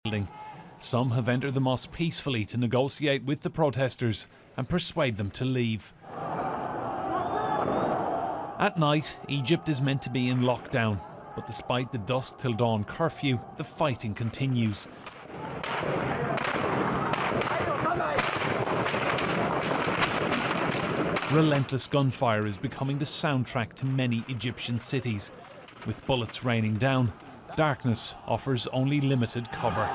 building. Some have entered the mosque peacefully to negotiate with the protesters and persuade them to leave. At night, Egypt is meant to be in lockdown, but despite the dusk till dawn curfew, the fighting continues. Relentless gunfire is becoming the soundtrack to many Egyptian cities. With bullets raining down, darkness offers only limited cover.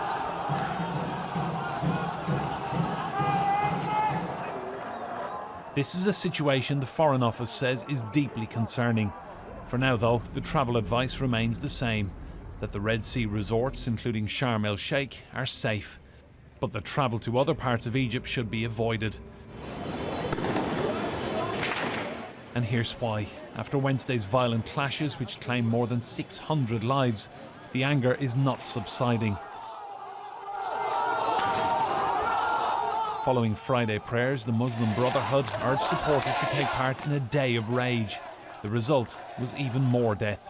This is a situation the Foreign Office says is deeply concerning. For now, though, the travel advice remains the same, that the Red Sea resorts, including Sharm el-Sheikh, are safe. But the travel to other parts of Egypt should be avoided. And here's why. After Wednesday's violent clashes, which claimed more than 600 lives, the anger is not subsiding. Following Friday prayers, the Muslim Brotherhood urged supporters to take part in a day of rage. The result was even more death.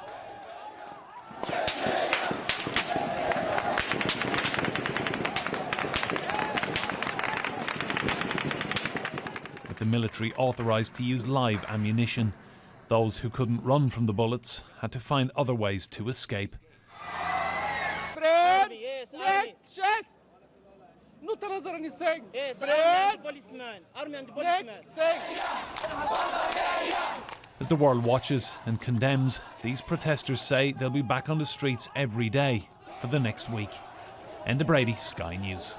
With the military authorised to use live ammunition, those who couldn't run from the bullets had to find other ways to escape. As the world watches and condemns, these protesters say they'll be back on the streets every day for the next week. Enda Brady, Sky News.